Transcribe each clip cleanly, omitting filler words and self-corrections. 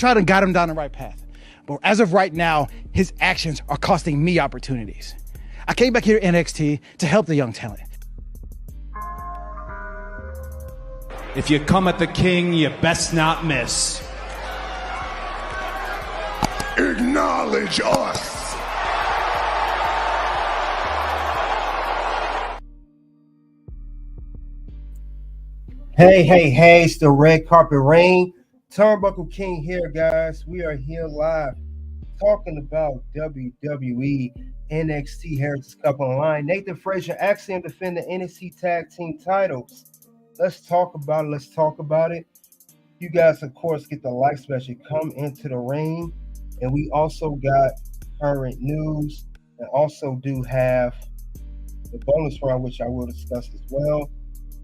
try to guide him down the right path. But as of right now, his actions are costing me opportunities. I came back here to NXT to help the young talent. If you come at the king, you best not miss. Acknowledge us. Hey, it's the Red Carpet Rain. Turnbuckle King here, guys. We are here live talking about WWE NXT Heritage Cup Online. Nathan Frazer and Axiom defend the NXT Tag Team titles. Let's talk about it. You guys, of course, get the like special. Come into the ring. And we also got current news and also do have the bonus round, which I will discuss as well.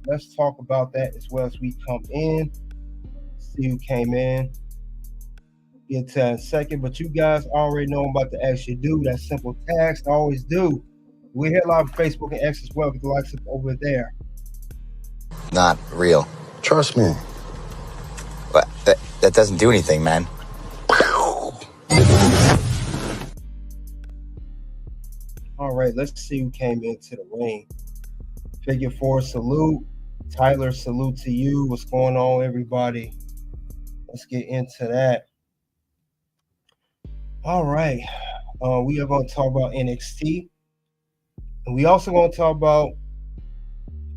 Let's talk about that as well as we come in. See who came in. Get to in a second, but you guys already know I'm about to ask you to do that simple task. I always do. We're here live on Facebook and X as well. Get the likes up over there. Not real. Trust me. But that doesn't do anything, man. All right, let's see who came into the ring. Figure 4 salute. Tyler, salute to you. What's going on, everybody? Let's get into that. All right. We are going to talk about NXT. And we also going to talk about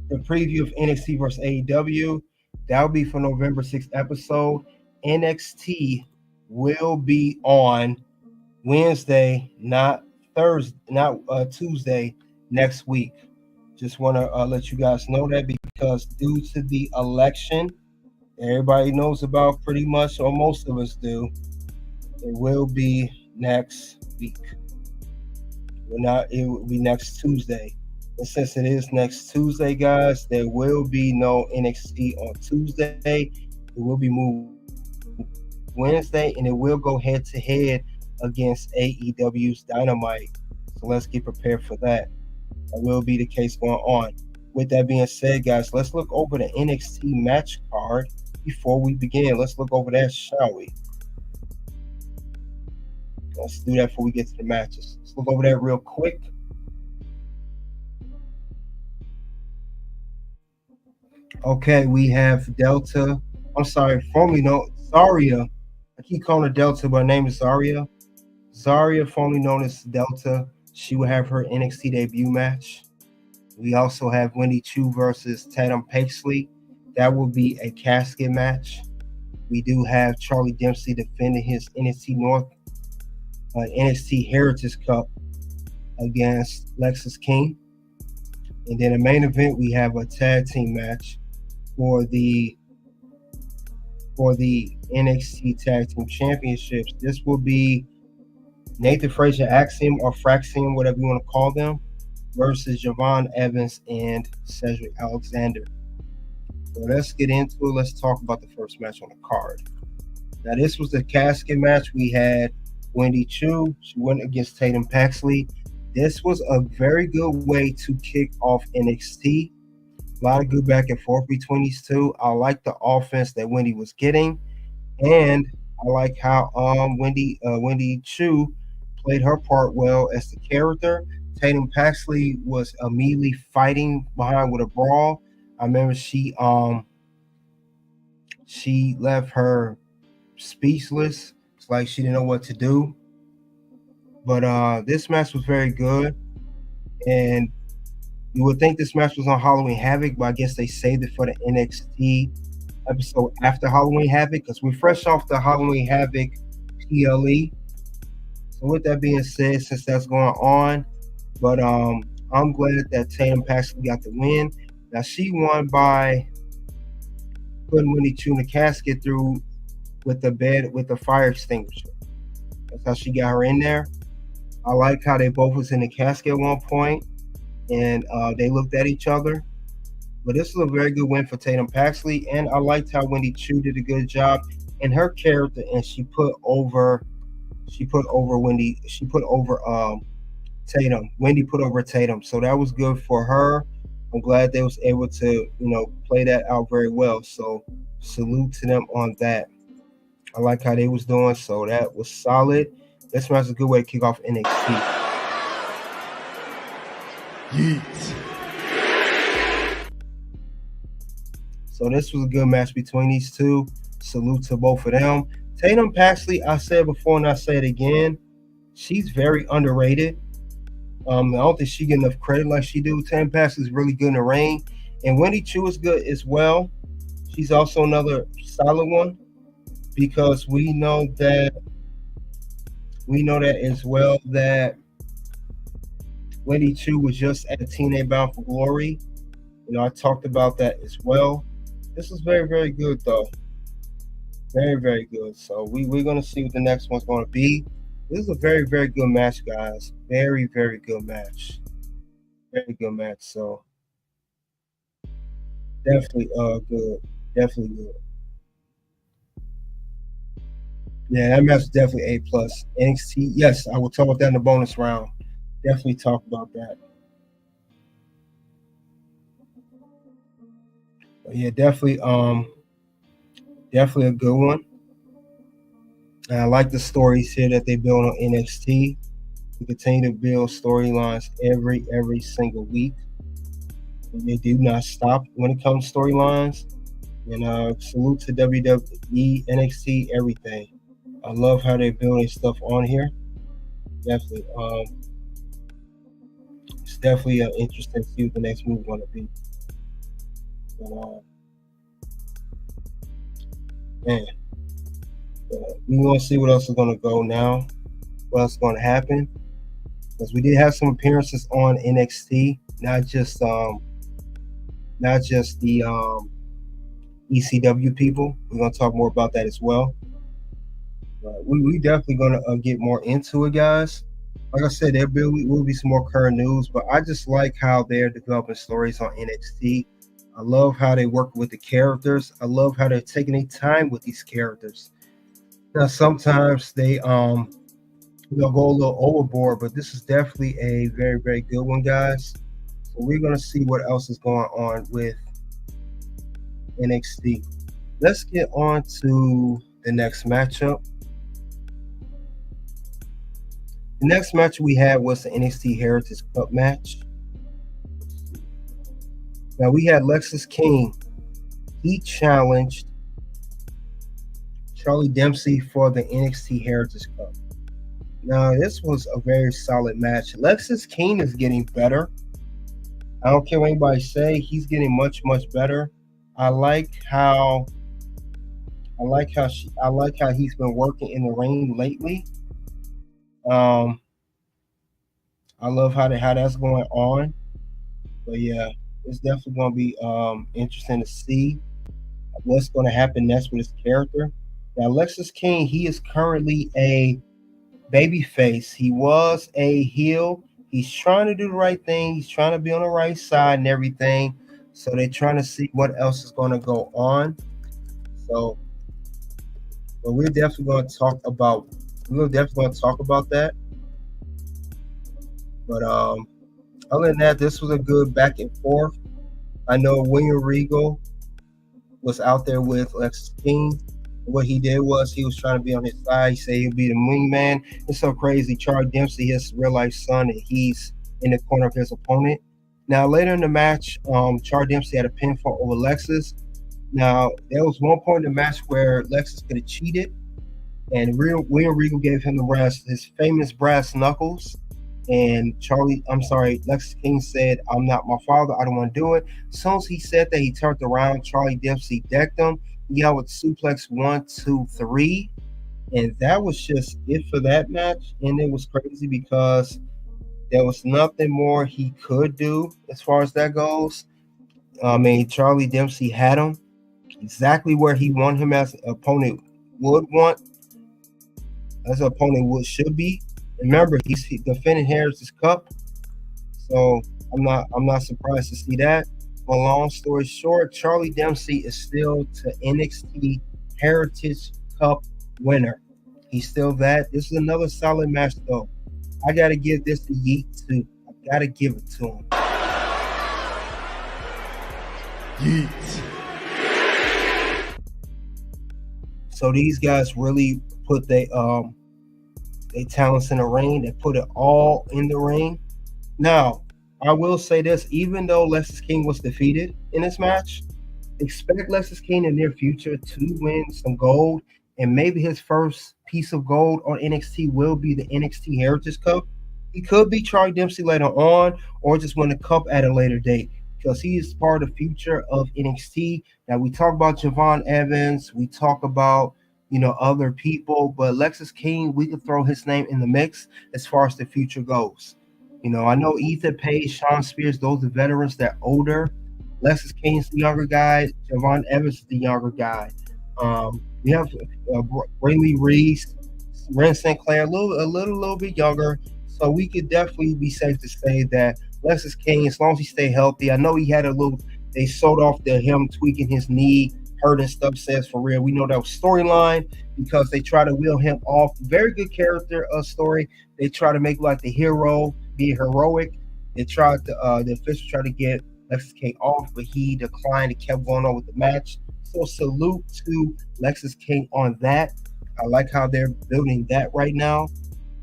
the preview of NXT versus AEW. That will be for November 6th episode. NXT will be on Wednesday, not Thursday, not Tuesday next week. Just want to let you guys know that because due to the election, everybody knows about pretty much, or most of us do, it will be next week. It will be next Tuesday. And since it is next Tuesday, guys, there will be no NXT on Tuesday. It will be moved Wednesday, and it will go head-to-head against AEW's Dynamite. So let's get prepared for that. That will be the case going on. With that being said, guys, let's look over the NXT match card before we begin. Let's look over that, shall we? Let's do that before we get to the matches. Let's look over that real quick. Okay, we have formerly known Zaria. I keep calling her Delta, but her name is Zaria. Zaria, formerly known as Delta. She will have her NXT debut match. We also have Wendy Choo versus Tatum Paxley. That will be a casket match. We do have Charlie Dempsey defending his NXT Heritage Cup against Lexis King. And then the main event, we have a tag team match for the NXT Tag Team Championships. This will be Nathan Frazer Axiom or Fraxiom, whatever you want to call them, versus Javon Evans and Cedric Alexander. So let's get into it. Let's talk about the first match on the card. Now, this was the casket match. We had Wendy Choo. She went against Tatum Paxley. This was a very good way to kick off NXT. A lot of good back and forth between these two. I like the offense that Wendy was getting, and I like how Wendy Choo played her part well as the character. Tatum Paxley was immediately fighting behind with a brawl. I remember she left her speechless. It's like she didn't know what to do. But this match was very good, and you would think this match was on Halloween Havoc, but I guess they saved it for the NXT episode after Halloween Havoc because we're fresh off the Halloween Havoc PLE. So with that being said, since that's going on, but I'm glad that Tatum Paxley got the win. Now she won by putting Wendy Choo in the casket through with the fire extinguisher. That's how she got her in there. I like how they both was in the casket at one point, and they looked at each other. But this was a very good win for Tatum Paxley, and I liked how Wendy Choo did a good job in her character, and she put over Wendy. She put over Tatum. Wendy put over Tatum, so that was good for her. I'm glad they was able to, play that out very well. So salute to them on that. I like how they was doing, so that was solid. This match is a good way to kick off NXT. Yeet. So this was a good match between these two. Salute to both of them. Tatum Paxley, I said before and I say it again, she's very underrated. I don't think she get enough credit like she do. Tatum Paxley is really good in the ring. And Wendy Choo is good as well. She's also another solid one because we know that as well that Wendy Choo was just at TNA Bound for Glory. I talked about that as well. This is very, very good though. Very, very good. So we're going to see what the next one's going to be. This is a very, very good match, guys. Very, very good match. Very good match. So definitely good. Definitely good. Yeah, that match is definitely A+. NXT, yes, I will talk about that in the bonus round. Definitely talk about that. But yeah, definitely a good one. And I like the stories here that they build on NXT. We continue to build storylines every single week. And they do not stop when it comes to storylines. And salute to WWE, NXT, everything. I love how they're building stuff on here. Definitely. It's definitely interesting to see what the next move is going to be. But, man, we want to see what else is going to go now. What else is going to happen? Because we did have some appearances on NXT, not just the ECW people. We're going to talk more about that as well. We definitely going to get more into it, guys. Like I said, there will be some more current news, but I just like how they're developing stories on NXT. I love how they work with the characters. I love how they're taking their time with these characters. Now, sometimes they go a little overboard, but this is definitely a very, very good one, guys. So we're going to see what else is going on with NXT. Let's get on to the next matchup. The next match we had was the NXT Heritage Cup match. Now we had Lexis King. He challenged Charlie Dempsey for the NXT Heritage Cup. Now this was a very solid match. Lexis King is getting better. I don't care what anybody say. He's getting much, much better. I like how he's been working in the ring lately. I love how that's going on. But yeah, it's definitely going to be interesting to see what's going to happen next with his character. Now, Lexis King, he is currently a babyface. He was a heel. He's trying to do the right thing. He's trying to be on the right side and everything. So they're trying to see what else is going to go on. So, but we're definitely going to talk about that. But other than that, this was a good back and forth. I know William Regal was out there with Lexis King. What he did was he was trying to be on his side. He said he'll be the wingman. It's so crazy. Charlie Dempsey, his real life son, and he's in the corner of his opponent. Now, later in the match, Charlie Dempsey had a pinfall over Lexis. Now, there was one point in the match where Lexis could have cheated, and William Regal gave him his famous brass knuckles. And Lexis King said, "I'm not my father. I don't want to do it." As soon as he said that, he turned around. Charlie Dempsey decked him. He got with suplex 1, 2, 3. And that was just it for that match. And it was crazy because there was nothing more he could do as far as that goes. I mean, Charlie Dempsey had him exactly where he wanted him as an opponent would want, as an opponent should be. Remember, he's defending Heritage Cup, so I'm not surprised to see that. But long story short, Charlie Dempsey is still the NXT Heritage Cup winner. He's still that. This is another solid match, though. I gotta give this to Yeet too. I gotta give it to him. Yeet. So these guys really put their talents in the ring. They put it all in the ring. Now, I will say this: even though Lexis King was defeated in this match, expect Lexis King in the near future to win some gold, and maybe his first piece of gold on NXT will be the NXT Heritage Cup. He could be Charlie Dempsey later on, or just win the cup at a later date, because he is part of the future of NXT. Now, we talk about Javon Evans, we talk about other people, but Lexis King, we could throw his name in the mix as far as the future goes. I know Ethan Page, Sean Spears, those are veterans that older. Lexis King's the younger guy. Javon Evans is the younger guy. We have Braylee Reese, Ren St. Clair, a little bit younger. So we could definitely be safe to say that Lexis King, as long as he stay healthy, I know he had they sold off him tweaking his knee, hurt and stuff, says for real. We know that was storyline because they try to wheel him off. Very good character story. They try to make like the hero, be heroic. They tried to, the officials tried to get Lexis King off, but he declined and kept going on with the match. So salute to Lexis King on that. I like how they're building that right now.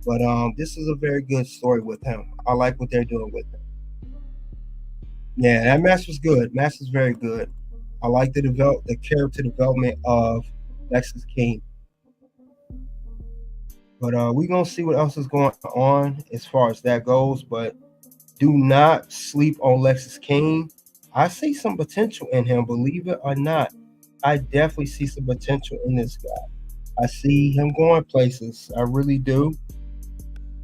But this is a very good story with him. I like what they're doing with him. Yeah, that match was good. Match was very good. I like the character development of Lexis King. But we're going to see what else is going on as far as that goes. But do not sleep on Lexis King. I see some potential in him, believe it or not. I definitely see some potential in this guy. I see him going places. I really do.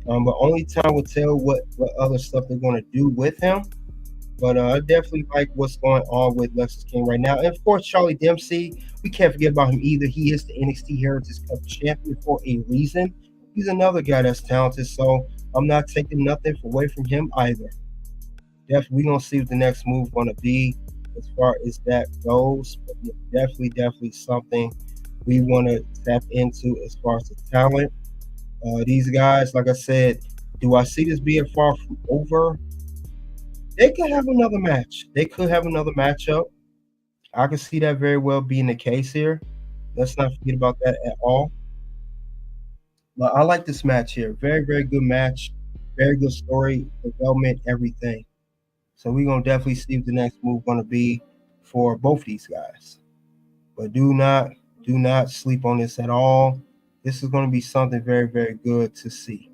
But only time will tell what other stuff they're going to do with him. But I definitely like what's going on with Lexis King right now. And of course, Charlie Dempsey, we can't forget about him either. He is the NXT Heritage Cup champion for a reason. He's another guy that's talented, so I'm not taking nothing away from him either. Definitely, we're going to see what the next move going to be as far as that goes. But definitely something we want to tap into as far as the talent. These guys, like I said, do I see this being far from over? They could have another match. They could have another matchup. I can see that very well being the case here. Let's not forget about that at all. But I like this match here. Very, very good match. Very good story, development, everything. So we're going to definitely see what the next move going to be for both these guys. But do not sleep on this at all. This is going to be something very, very good to see.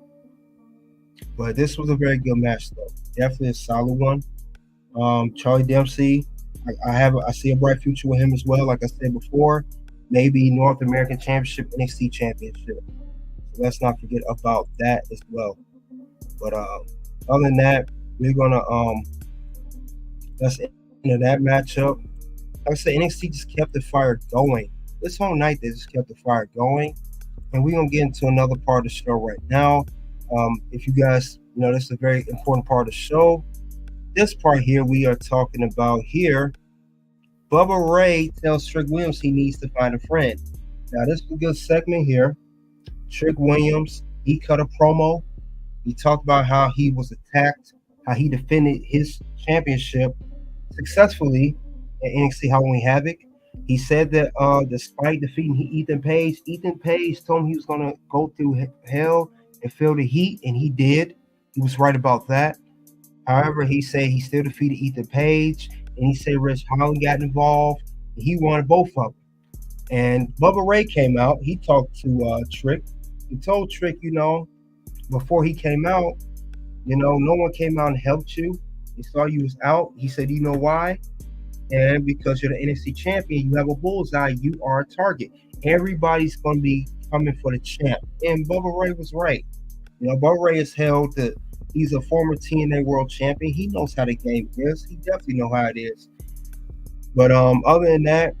But this was a very good match, though. Definitely a solid one. Charlie Dempsey, I see a bright future with him as well. Like I said before, maybe North American Championship, NXT Championship. So let's not forget about that as well. But other than that, we're gonna that's end that matchup. Like I said, NXT just kept the fire going. This whole night they just kept the fire going. And we're gonna get into another part of the show right now. If you guys this is a very important part of the show. This part here we are talking about here. Bubba Ray tells Trick Williams he needs to find a friend. Now this is a good segment here. Trick Williams, he cut a promo. He talked about how he was attacked, how he defended his championship successfully at NXT Halloween Havoc. He said that despite defeating Ethan Page told him he was going to go through hell and feel the heat, and he did. He was right about that. However, he said he still defeated Ethan Page, and he said Rich Holland got involved. And he wanted both of them. And Bubba Ray came out. He talked to Trick. He told Trick, before he came out, no one came out and helped you. He saw you was out. He said, you know why? And because you're the NXT champion, you have a bullseye. You are a target. Everybody's going to be coming for the champ. And Bubba Ray was right. Bubba Ray is held to, he's a former TNA world champion. He knows how the game is. He definitely knows how it is. But other than that,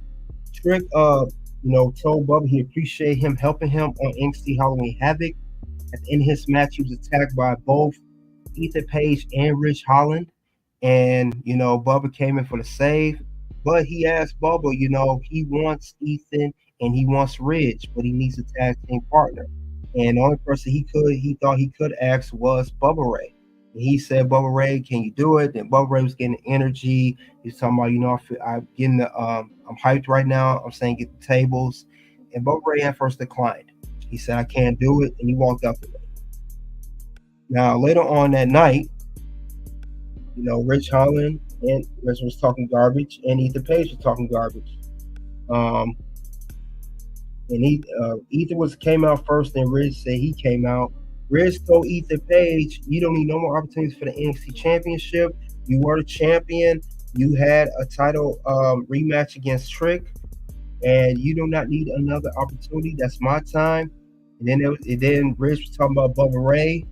Trick, told Bubba he appreciated him helping him on NXT Halloween Havoc. At the end of his match, he was attacked by both Ethan Page and Rich Holland. And, Bubba came in for the save. But he asked Bubba, he wants Ethan and he wants Ridge, but he needs a tag team partner. And the only person he thought he could ask was Bubba Ray. And he said, Bubba Ray, can you do it? And Bubba Ray was getting energy. He's talking about, I'm getting I'm hyped right now. I'm saying get the tables. and Bubba Ray at first declined. He said, "I can't do it," and he walked out the ring. Now, later on that night, Rich Holland and Rich was talking garbage, and Ethan Page was talking garbage. And Ethan came out first, and Rich said he came out. Rich told Ethan Page, "You don't need no more opportunities for the NXT Championship. You were the champion. You had a title rematch against Trick, and you do not need another opportunity. That's my time." And then Rich was talking about Bubba Ray,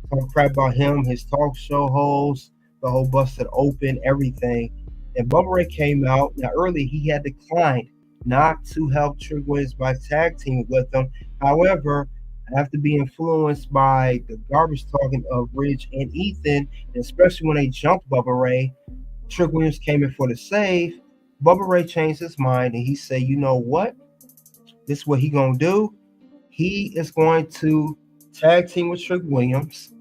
talking crap about him, his talk show host, the whole busted open, everything. And Bubba Ray came out. Now, early he had declined not to help Trick Williams by tag team with him. However, after being influenced by the garbage talking of Rich and Ethan, and especially when they jumped Bubba Ray, Trick Williams came in for the save. Bubba Ray changed his mind, and he said, "You know what? This is what he gonna do. He is going to tag team with Trick Williams,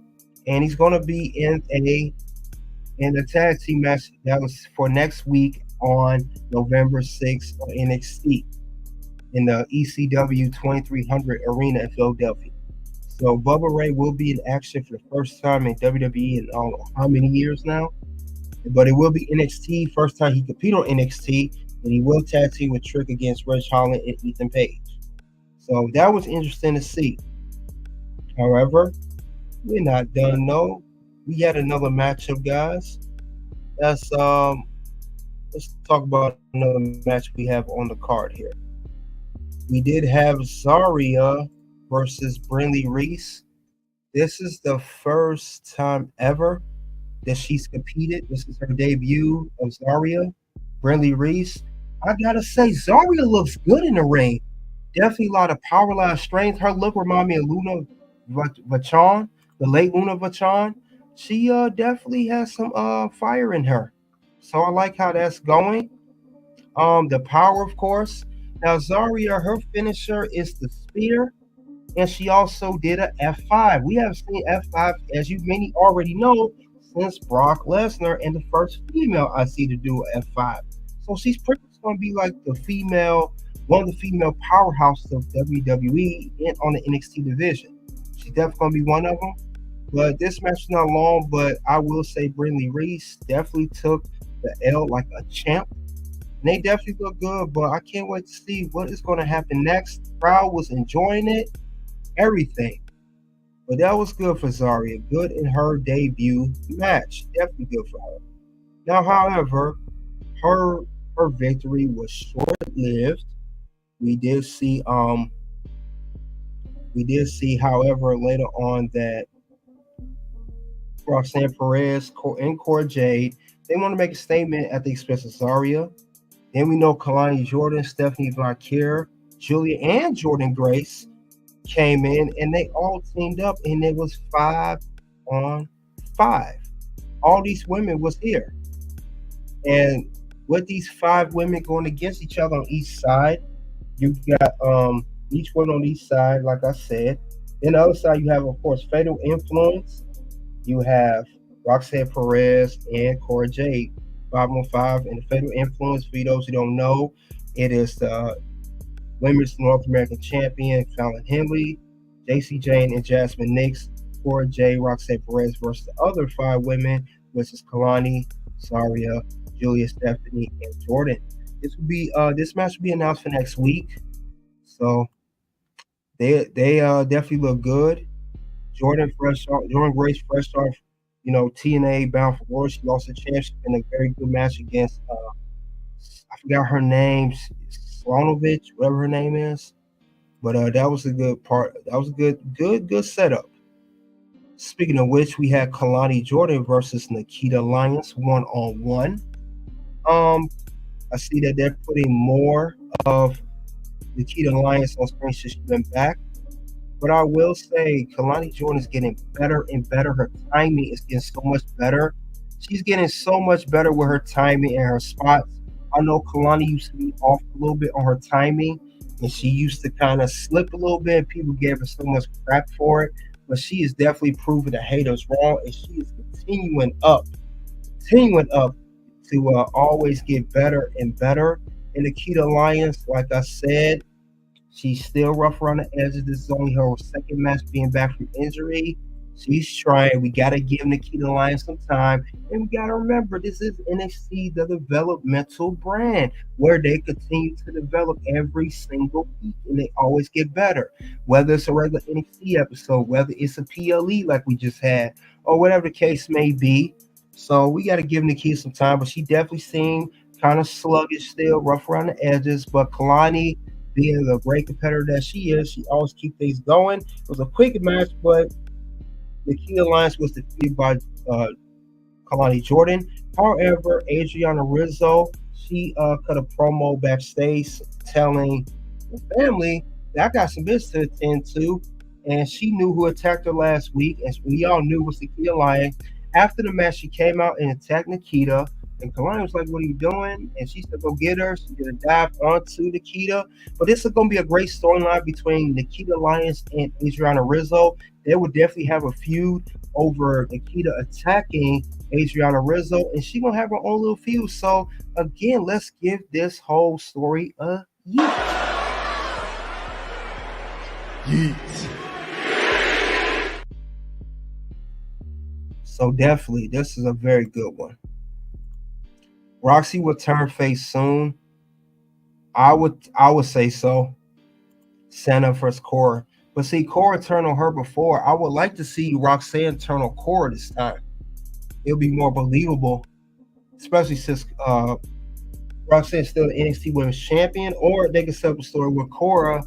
and he's gonna be in a tag team match that was for next week on November 6th on NXT in the ECW 2300 Arena in Philadelphia." So Bubba Ray will be in action for the first time in WWE in how many years now? But it will be NXT, first time he competed on NXT, and he will tag team with Trick against Rich Holland and Ethan Page. So that was interesting to see. However, we're not done. No, we had another matchup, guys. Let's talk about another match we have on the card here. We did have Zaria versus Brinley Reese. This is the first time ever that she's competed. This is her debut of Zaria. Brinley Reese. I gotta say, Zaria looks good in the ring. Definitely a lot of power, a lot of strength. Her look reminds me of Luna Vachon, the late Luna Vachon. She definitely has some fire in her. So I like how that's going. The power, of course. Now, Zaria, her finisher is the spear, and she also did a F5. We have seen F5, as you many already know, since Brock Lesnar, and the first female I see to do a F5. So she's pretty much going to be like one of the female powerhouses of WWE and on the NXT division. She's definitely going to be one of them. But this match is not long, but I will say Brinley Reese definitely took the L like a champ. And they definitely look good, but I can't wait to see what is going to happen next. The crowd was enjoying it, everything. But that was good for Zaria. Good in her debut match. Definitely good for her. Now, however, her victory was short-lived. We did see, however, later on that Roxanne Perez and Cora Jade, they want to make a statement at the expense of Zaria. Then we know Kelani Jordan, Stephanie Vaquer, Julia, and Jordan Grace came in, and they all teamed up, and it was 5-on-5. All these women was here. And with these 5 women going against each other on each side, you got each one on each side, like I said. Then the other side, you have, of course, Fatal Influence. You have Roxanne Perez and Cora Jade, 5-on-5. And the Fatal Influence, for those who don't know, it is the Women's North American Champion, Fallon Henley, JC Jane, and Jasmine Nix. Cora Jade, Roxanne Perez versus the other 5 women, which is Kelani, Zaria, Julia, Stephanie, and Jordan. This match will be announced for next week. So they definitely look good. Jordan Grace, fresh off, TNA Bound for Glory. She lost the championship in a very good match against I forgot her name, Slonovich, whatever her name is. But that was a good part. That was a good setup. Speaking of which, we had Kelani Jordan versus Nikkita Lyons 1-on-1. I see that they're putting more of Nikkita Lyons on screen since she went back. But I will say Kelani Jordan is getting better and better. Her timing is getting so much better. She's getting so much better with her timing and her spots. I know Kelani used to be off a little bit on her timing, and she used to kind of slip a little bit. People gave her so much crap for it. But she is definitely proving the haters wrong, and she is continuing up to always get better and better. And Nikkita Lyons, like I said, She's still rough around the edges. This is only her second match being back from injury. She's trying. We got to give Nikkita Lyons some time. And we got to remember, this is NXT, the developmental brand, where they continue to develop every single week, and they always get better. Whether it's a regular NXT episode, whether it's a PLE like we just had, or whatever the case may be. So we got to give Nikkita some time, but she definitely seemed kind of sluggish still, rough around the edges. But Kelani, being the great competitor that she is, she always keeps things going. It was a quick match, but Nikkita Lyons was defeated by Kelani Jordan. However, Adriana Rizzo, she cut a promo backstage telling the family that I got some business to attend to, and she knew who attacked her last week, and we all knew was Nikkita Lyons. After the match, she came out and attacked Nikkita, and Kelani was like, "What are you doing?" And she said, "Go get her." She's gonna dive onto Nikkita, but this is gonna be a great storyline between Nikkita Lyons and Adriana Rizzo. They would definitely have a feud over Nikkita attacking Adriana Rizzo, and she's gonna have her own little feud. So again, let's give this whole story a yeet. Yeet. So definitely, this is a very good one. Roxy will turn face soon. I would say so. Santa versus Cora. But see, Cora turned on her before. I would like to see Roxanne turn on Cora this time. It'll be more believable, especially since Roxanne's still the NXT Women's Champion, or they can set up a story where Cora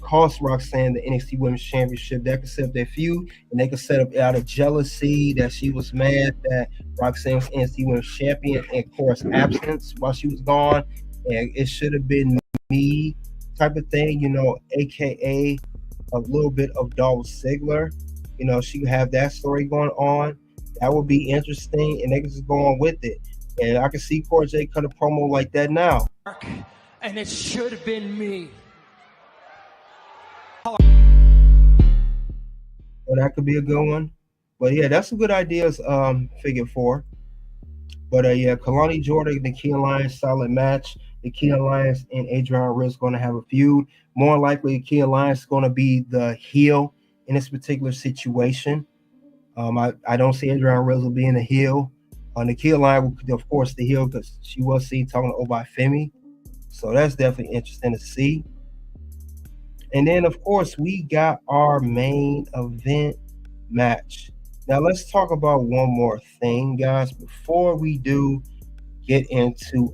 cost Roxanne the NXT Women's Championship. That could set up their feud, and they could set up out of jealousy that she was mad that Roxanne was NXT Women's Champion in Cora's absence while she was gone, and it should have been me type of thing, you know, aka a little bit of Dolph Ziggler. You know, she could have that story going on. That would be interesting, and they could just go on with it. And I can see Cora J cut a promo like that now. And it should have been me. Well, that could be a good one. But yeah, that's some good ideas, figure 4. But yeah, Kelani Jordan, Nikkita Lyons, solid match. Nikkita Lyons and Adriana Rizzo going to have a feud. More likely, Nikkita Lyons is going to be the heel in this particular situation. I don't see Adriana Rizzo being a heel. Nikkita Lyons, of course, the heel because she was seen talking to Obai Femi. So that's definitely interesting to see. And then, of course, we got our main event match. Now, let's talk about one more thing, guys, before we do get into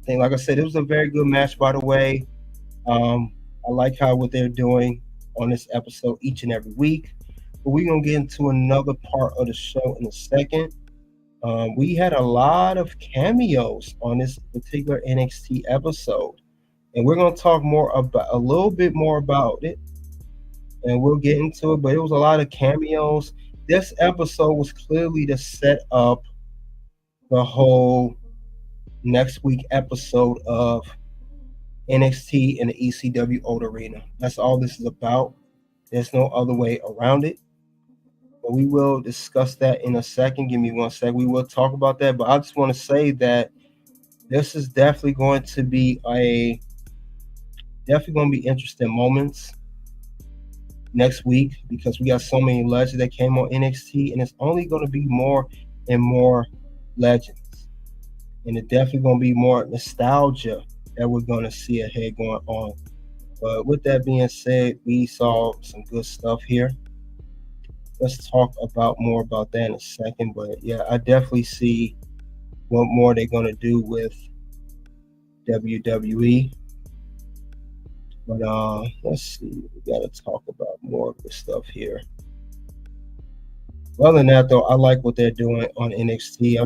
thing. Like I said, it was a very good match, by the way. I like what they're doing on this episode each and every week. But we're going to get into another part of the show in a second. We had a lot of cameos on this particular NXT episode. And we're going to talk a little bit more about it. And we'll get into it. But it was a lot of cameos. This episode was clearly to set up the whole next week episode of NXT in the ECW Old Arena. That's all this is about. There's no other way around it. But we will discuss that in a second. Give me 1 second. We will talk about that. But I just want to say that this is definitely going to be interesting moments next week because we got so many legends that came on NXT, and it's only going to be more and more legends. And it's definitely going to be more nostalgia that we're going to see ahead going on. But with that being said, we saw some good stuff here. Let's talk more about that in a second. But yeah, I definitely see what more they're going to do with WWE. But let's see. We got to talk about more of this stuff here. Other than that, though, I like what they're doing on NXT.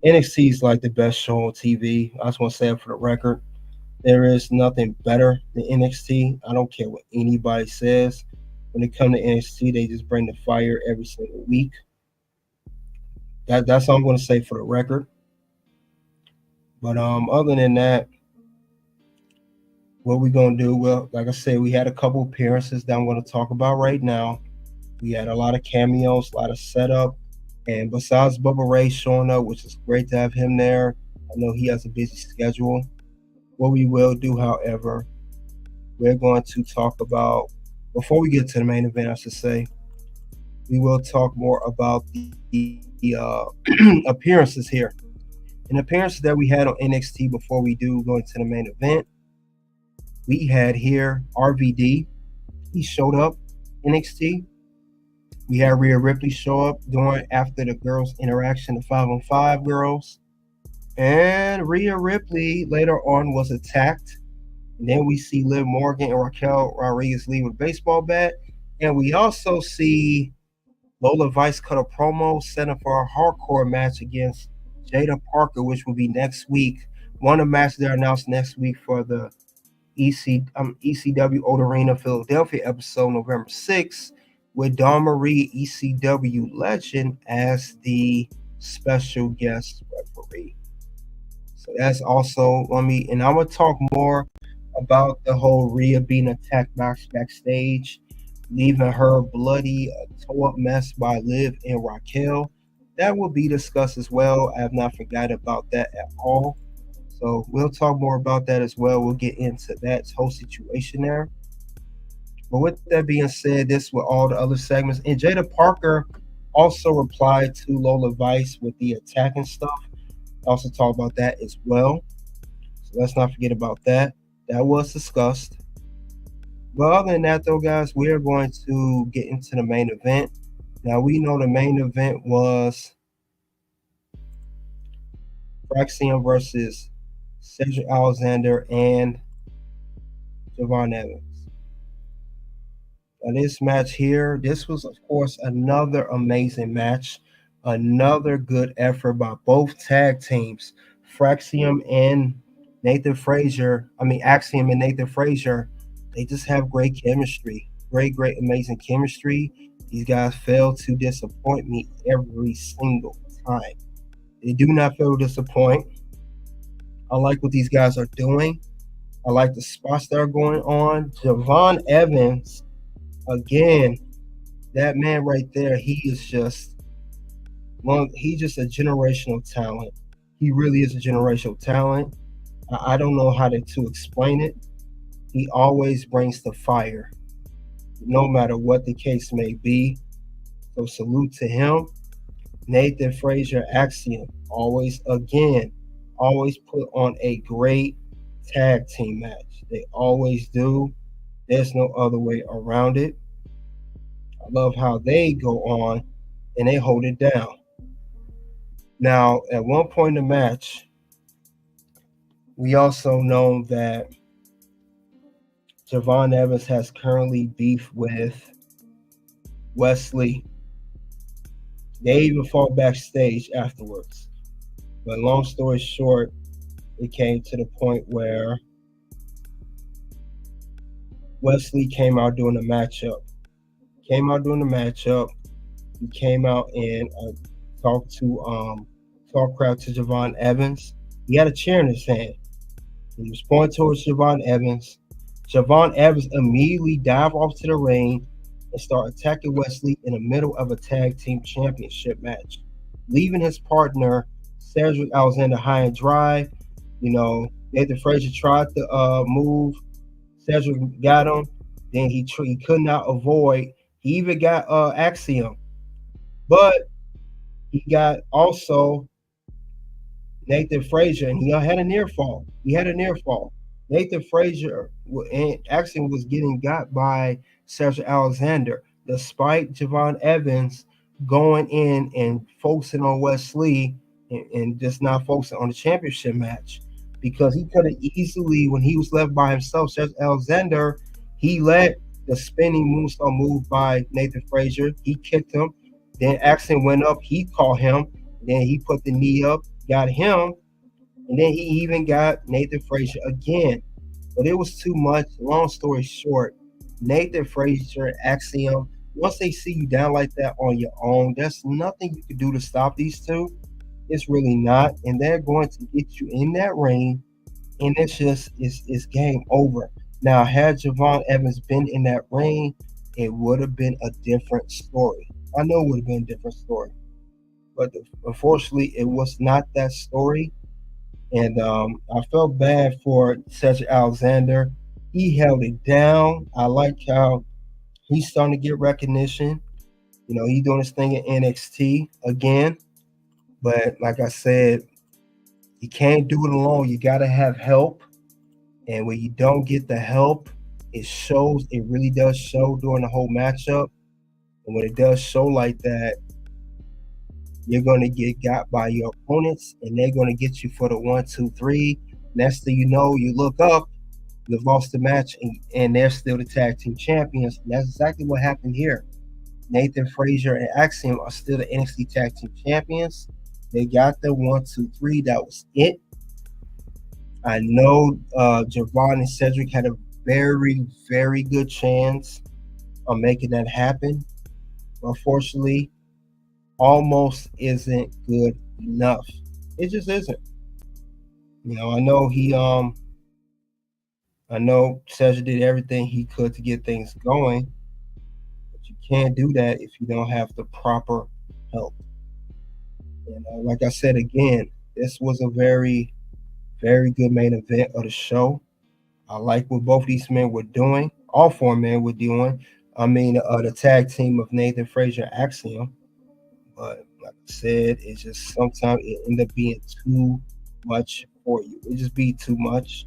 NXT is like the best show on TV. I just want to say it for the record. There is nothing better than NXT. I don't care what anybody says. When it comes to NXT, they just bring the fire every single week. That's all I'm going to say for the record. But other than that, what we're going to do, well, like I said, we had a couple appearances that I'm going to talk about right now. We had a lot of cameos, a lot of setup. And besides Bubba Ray showing up, which is great to have him there, I know he has a busy schedule. What we will do, however, we're going to talk about, before we get to the main event, I should say, we will talk more about the appearances here. An appearance that we had on NXT before we do go into the main event. We had here RVD. He showed up NXT. We had Rhea Ripley show up after the girls' interaction, the 5-on-5 girls. And Rhea Ripley later on was attacked. And then we see Liv Morgan and Raquel Rodriguez leave with a baseball bat. And we also see Lola Vice cut a promo setting for a hardcore match against Jada Parker, which will be next week. One of the matches they're announced next week for the ECW Old Arena Philadelphia episode, November 6th, with Dawn Marie, ECW legend, as the special guest referee. So that's also and I'm gonna talk more about the whole Rhea being attacked backstage, leaving her bloody, toe-up mess by Liv and Raquel. That will be discussed as well. I have not forgotten about that at all. So we'll talk more about that as well. We'll get into that whole situation there. But with that being said, this with all the other segments. And Jada Parker also replied to Lola Vice with the attack and stuff. Also talk about that as well. So let's not forget about that. That was discussed. But other than that, though, guys, we are going to get into the main event. Now, we know the main event was Axiom versus Cedric Alexander and Javon Evans. Now, this match here, this was, of course, another amazing match. Another good effort by both tag teams. Axiom and Nathan Frazer, they just have great chemistry. Great, amazing chemistry. These guys fail to disappoint me every single time. They do not fail to disappoint. I like what these guys are doing. I like the spots that are going on. Javon Evans, again, that man right there, he's just a generational talent. He really is a generational talent. I don't know how to explain it. He always brings the fire, no matter what the case may be. So salute to him. Nathan Frazer, Axiom, always put on a great tag team match. They always do. There's no other way around it. I love how they go on and they hold it down. Now, at one point in the match, we also know that Javon Evans has currently beef with Wesley. They even fought backstage afterwards. But long story short, it came to the point where Wesley came out doing the matchup. He came out and talked crap to Javon Evans. He had a chair in his hand. He was pointing towards Javon Evans. Javon Evans immediately dived off to the ring and started attacking Wesley in the middle of a tag team championship match, leaving his partner Cedric Alexander high and dry. Nathan Frazer tried to move. Cedric got him. Then he could not avoid. He even got Axiom, but he got also Nathan Frazer, and he had a near fall. Nathan Frazer and Axiom was getting got by Cedric Alexander, despite Javon Evans going in and focusing on Wesley and just not focusing on the championship match, because he could have easily, when he was left by himself, Cedric Alexander, he let the spinning moonsault move by Nathan Frazer. He kicked him. Then Axiom went up. He caught him. Then he put the knee up, got him. And then he even got Nathan Frazer again. But it was too much. Long story short, Nathan Frazer, Axiom, once they see you down like that on your own, there's nothing you can do to stop these two. It's really not. And they're going to get you in that ring, and it's game over. Now, had Javon Evans been in that ring, it would have been a different story. I know it would have been a different story. But unfortunately, it was not that story. And I felt bad for Cedric Alexander. He held it down. I like how he's starting to get recognition. You know, he's doing his thing in NXT again. But like I said, you can't do it alone. You got to have help. And when you don't get the help, it shows. It really does show during the whole matchup. And when it does show like that, you're going to get got by your opponents, and they're going to get you for the 1, 2, 3. Next thing you know, you look up, you've lost the match, and they're still the tag team champions. And that's exactly what happened here. Nathan, Frazer, and Axiom are still the NXT tag team champions. They got the 1, 2, 3. That was it. I know Javon and Cedric had a very, very good chance of making that happen. Unfortunately, almost isn't good enough. It just isn't. You know, I know Cedric did everything he could to get things going, but you can't do that if you don't have the proper help. And like I said again, this was a very, very good main event of the show. I like what both these men were doing. All 4 men were doing. I mean, the tag team of Nathan, Frazer, and Axiom. But like I said, it's just sometimes it end up being too much for you. It just be too much.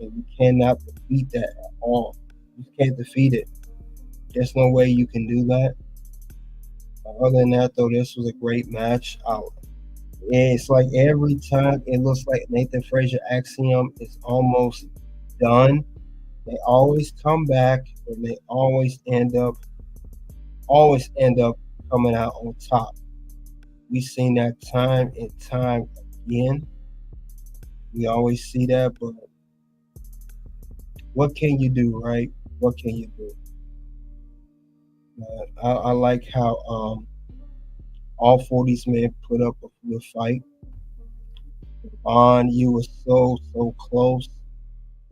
And you cannot defeat that at all. You can't defeat it. There's no way you can do that. Other than that, though, this was a great match. It's like every time it looks like Nathan, Frazer, Axiom is almost done, they always come back and they always end up coming out on top. We've seen that time and time again. We always see that, but what can you do, right? What can you do? I like how all 4 of these men put up a good fight. You were so close,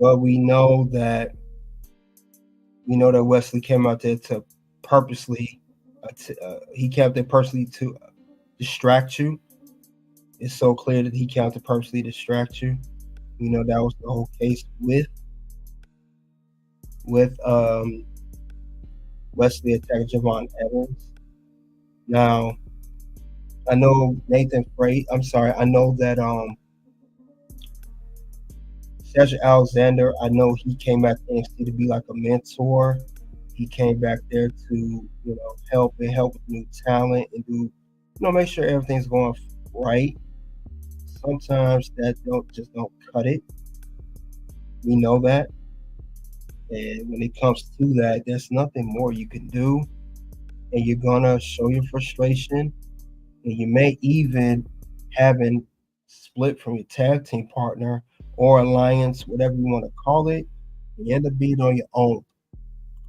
but we know that Wesley came out there to purposely to distract you. It's so clear that he came out to purposely distract you. You know, that was the whole case with Wesley attacking Javon Evans. Now, I know I know that Cedric Alexander, I know he came back to NXT to be like a mentor. He came back there to, help with new talent and do, make sure everything's going right. Sometimes that don't cut it. We know that. And when it comes to that, there's nothing more you can do. And you're gonna show your frustration. And you may even having split from your tag team partner or alliance, whatever you want to call it. You end up being on your own.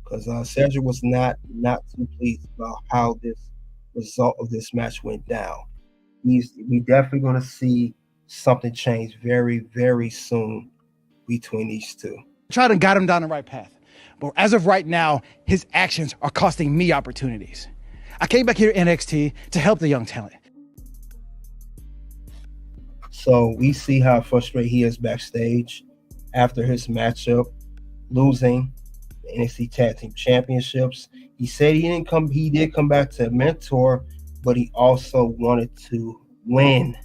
Because Cedric was not too pleased about how this result of this match went down. We definitely going to see something change very, very soon between these two. Tried and got him down the right path. But as of right now, his actions are costing me opportunities. I came back here to NXT to help the young talent. So we see how frustrated he is backstage after his matchup, losing the NXT Tag Team Championships. He said he did come back to mentor, but he also wanted to win.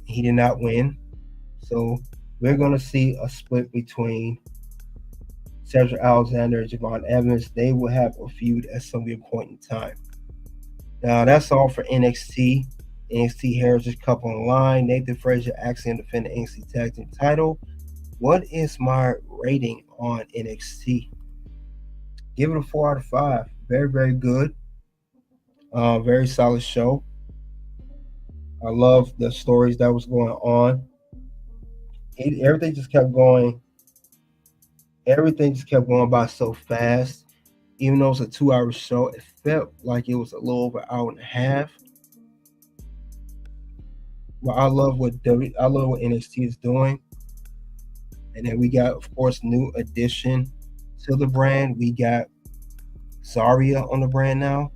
He did not win. So we're going to see a split between Cedric Alexander and Javon Evans. They will have a feud at some point in time. Now, that's all for NXT. NXT Heritage Cup Online. Nathan Frazer Axiom defend the NXT Tag Team title. What is my rating on NXT? Give it a 4 out of 5. Very, very good. Very solid show. I love the stories that was going on. Everything just kept going. Everything just kept going by so fast. Even though it was a 2-hour show, it felt like it was a little over an hour and a half. But I love what NXT is doing. And then we got, of course, new addition to the brand. We got Zaria on the brand now.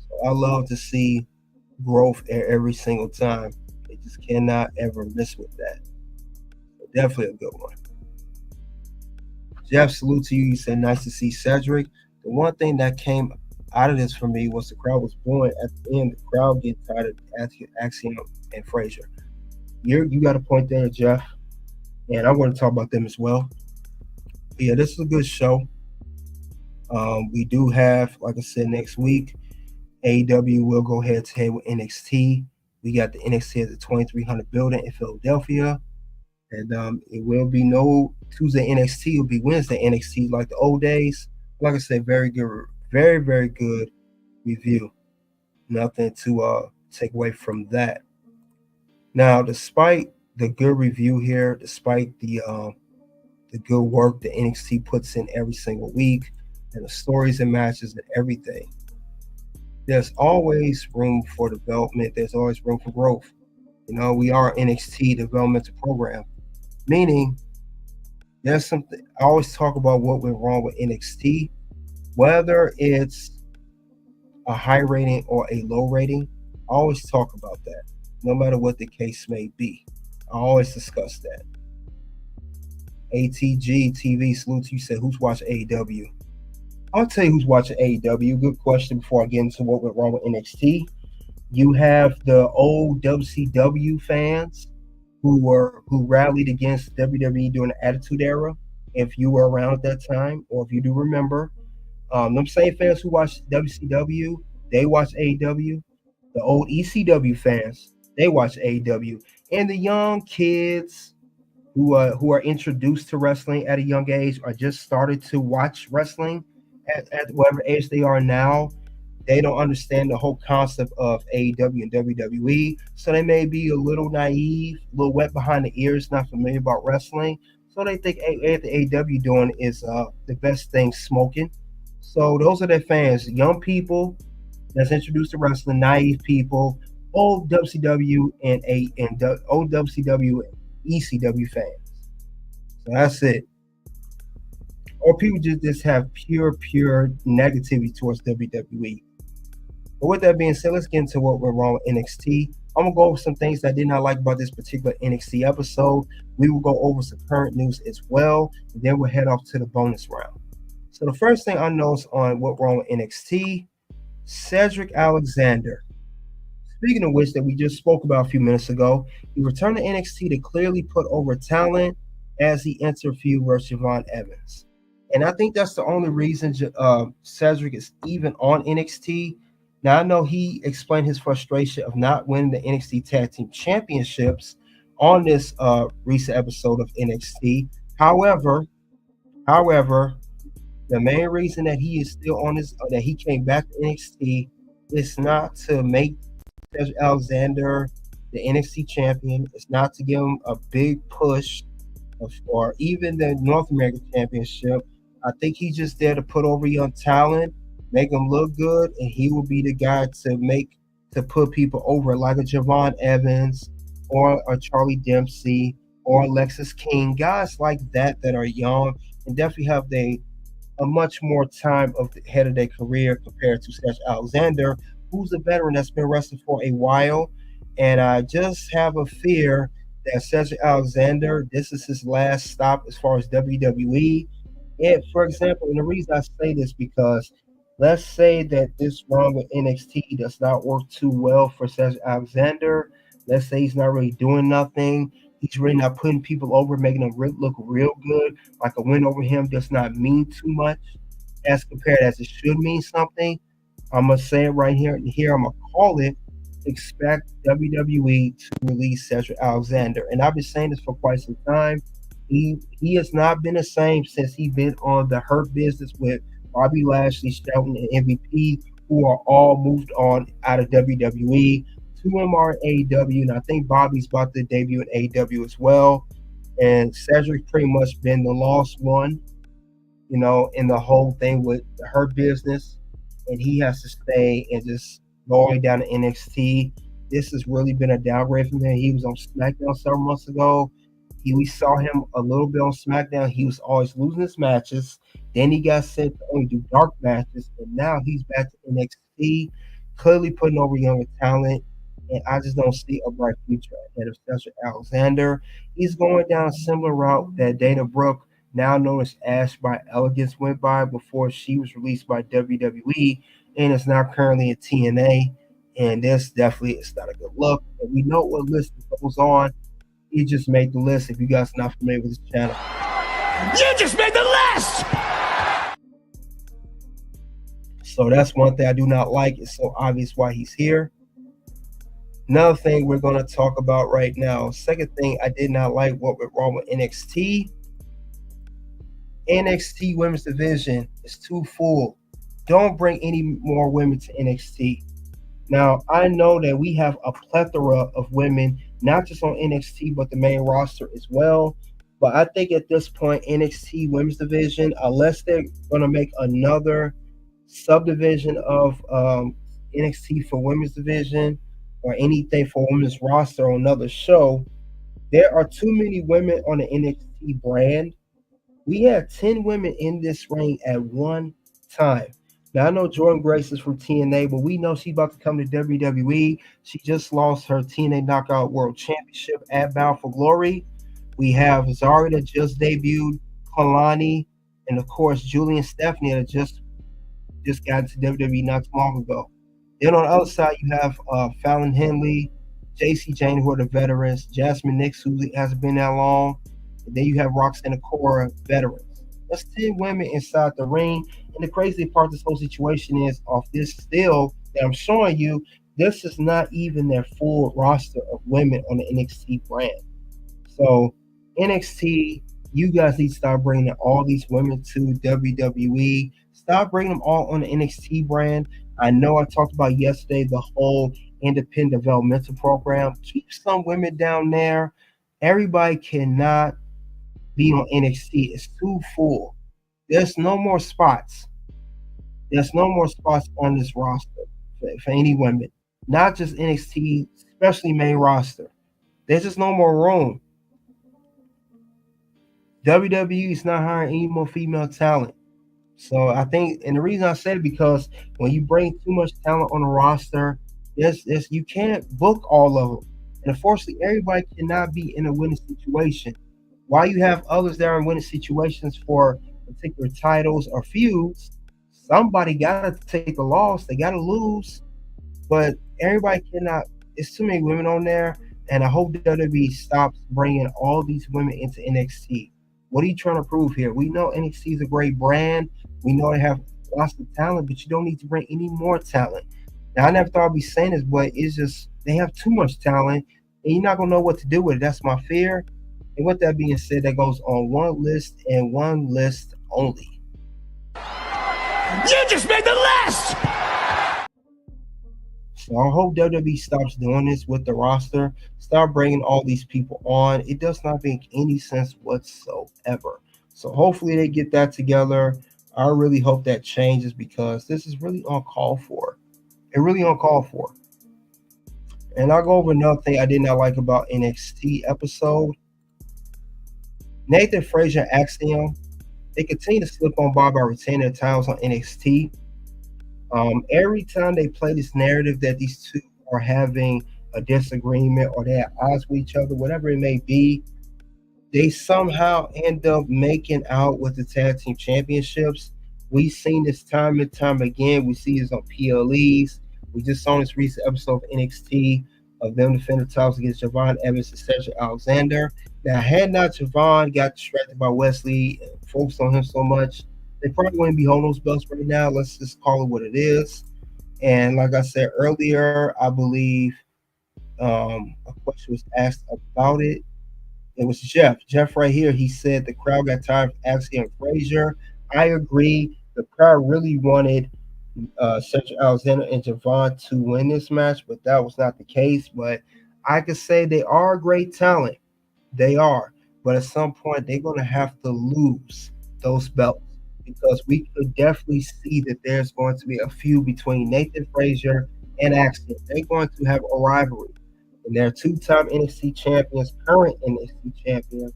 So I love to see growth every single time. They just cannot ever miss with that. So definitely a good one. Jeff, salute to you. You said nice to see Cedric. The one thing that came out of this for me was the crowd was booing at the end. The crowd getting tired of Axiom and Frazer. You got a point there, Jeff, and I want to talk about them as well. But yeah, this is a good show. We do have, like I said, next week, AEW will go head to head with NXT. We got the NXT at the 2300 building in Philadelphia. And it will be no Tuesday NXT. It'll be Wednesday NXT like the old days. Like I said, very good, very, very good review. Nothing to take away from that. Now, despite the good review here, despite the good work that NXT puts in every single week, and the stories and matches and everything, there's always room for development. There's always room for growth. You know, we are NXT developmental program, meaning there's something. I always talk about what went wrong with NXT, whether it's a high rating or a low rating. I always talk about that, no matter what the case may be. I always discuss that. ATG TV, salute to you. Said, who's watching AEW? I'll tell you who's watching AEW. Good question before I get into what went wrong with NXT. You have the old WCW fans who rallied against WWE during the Attitude Era. If you were around at that time, or if you do remember, them same fans who watched WCW, they watch AEW. The old ECW fans, they watch AEW, and the young kids who are introduced to wrestling at a young age or just started to watch wrestling at whatever age they are now, they don't understand the whole concept of AEW and WWE. So they may be a little naive, a little wet behind the ears, not familiar about wrestling. So they think the AEW doing is the best thing smoking. So those are their fans, young people that's introduced to wrestling, naive people, old WCW and old WCW ECW fans. So that's it. Or people just have pure negativity towards WWE. But with that being said, let's get into what went wrong with NXT. I'm going to go over some things that I did not like about this particular NXT episode. We will go over some current news as well, and then we'll head off to the bonus round. So the first thing I noticed on what went wrong with NXT, Cedric Alexander. Speaking of which, that we just spoke about a few minutes ago, he returned to NXT to clearly put over talent as he entered feud versus Javon Evans. And I think that's the only reason Cedric is even on NXT. Now, I know he explained his frustration of not winning the NXT Tag Team Championships on this recent episode of NXT. However, the main reason that he is still on this, that he came back to NXT, is not to make Cedric Alexander the NXT champion. It's not to give him a big push or even the North American Championship. I think he's just there to put over young talent, make them look good, and he will be the guy to put people over, like a Javon Evans or a Charlie Dempsey or Lexis King, guys like that are young and definitely have a much more time ahead of their career compared to Cedric Alexander, who's a veteran that's been wrestling for a while. And I just have a fear that Cedric Alexander, this is his last stop as far as WWE. And for example, and the reason I say this because let's say that this run with NXT does not work too well for Cedric Alexander. Let's say he's not really doing nothing. He's really not putting people over, making them look real good. Like a win over him does not mean too much as compared as it should mean something. I'm going to say it right here. And here I'm going to call it, expect WWE to release Cedric Alexander. And I've been saying this for quite some time. He has not been the same since he's been on the Hurt Business with Bobby Lashley, Shelton, and MVP, who are all moved on out of WWE. Two of them are in AEW, and I think Bobby's about to debut in AEW as well. And Cedric pretty much been the lost one, in the whole thing with the Hurt Business. And he has to stay and just go all the way down to NXT. This has really been a downgrade from him. He was on SmackDown several months ago. We saw him a little bit on SmackDown. He was always losing his matches. Then he got sent to only do dark matches. And now he's back to NXT, clearly putting over younger talent. And I just don't see a bright future ahead of Cedric Alexander. He's going down a similar route that Dana Brooke now known as Ash by Elegance, went by before she was released by WWE and is now currently in TNA. And this definitely is not a good look. And we know what list goes on. He just made the list. If you guys are not familiar with this channel, You just made the list! so that's one thing I do not like. It's so obvious why he's here. Another thing we're going to talk about right now. Second thing I did not like what went wrong with NXT. NXT women's division is too full. Don't bring any more women to NXT. Now, I know that we have a plethora of women, not just on NXT, but the main roster as well. But I think at this point, NXT women's division, unless they're going to make another subdivision of NXT for women's division or anything for women's roster on another show, there are too many women on the NXT brand. We had 10 women in this ring at one time. Now, I know Jordan Grace is from TNA, but we know she's about to come to WWE. She just lost her TNA Knockout World Championship at Bound for Glory. We have Zaria that just debuted, Kelani, and of course, Julie and Stephanie that just got into WWE not too long ago. Then on the other side, you have Fallon Henley, JC Jane, who are the veterans, Jasmine Nix, who hasn't been that long. And then you have Roxanne and Cora, veterans. That's 10 women inside the ring. And the crazy part of this whole situation is, off this still that I'm showing you, this is not even their full roster of women on the NXT brand. So NXT, you guys need to start bringing all these women to WWE. Stop bringing them all on the NXT brand. I know I talked about yesterday the whole independent developmental program. Keep some women down there. Everybody cannot be on NXT. It's too full. There's no more spots. There's no more spots on this roster for any women. Not just NXT, especially main roster. There's just no more room. WWE is not hiring any more female talent. So I think, and the reason I said it because when you bring too much talent on a roster, you can't book all of them. And unfortunately, everybody cannot be in a winning situation. While you have others that are in winning situations for particular titles or feuds, somebody got to take a loss. They got to lose. But everybody cannot. There's too many women on there. And I hope WWE stops bringing all these women into NXT. What are you trying to prove here? We know NXT is a great brand. We know they have lots of talent, but you don't need to bring any more talent. Now, I never thought I'd be saying this, but it's just they have too much talent, and you're not going to know what to do with it. That's my fear. And with that being said, that goes on one list and one list only. You just made the list! So I hope WWE stops doing this with the roster. Start bringing all these people on. It does not make any sense whatsoever. So hopefully they get that together. I really hope that changes because this is really uncalled for. It's really uncalled for. And I'll go over another thing I did not like about NXT episode. Nathan, Frazer, and Axiom, they continue to slip on by retaining their titles on NXT. Every time they play this narrative that these two are having a disagreement or they're at odds with each other, whatever it may be, they somehow end up making out with the tag team championships. We've seen this time and time again. We see this on PLEs. We just saw this recent episode of NXT of them defending the titles against Javon Evans and Cedric Alexander. Now, had not Javon got distracted by Wesley and focused on him so much, they probably wouldn't be holding those belts right now. Let's just call it what it is. And like I said earlier, I believe a question was asked about it. It was Jeff. Jeff right here, he said the crowd got tired of Axiom and Frazier. I agree. The crowd really wanted Cedric Alexander and Javon to win this match, but that was not the case. But I could say they are a great talent. They are. But at some point, they're going to have to lose those belts because we could definitely see that there's going to be a feud between Nathan Frazier and Axiom. They're going to have a rivalry. And they're two-time NXT champions, current NXT champions,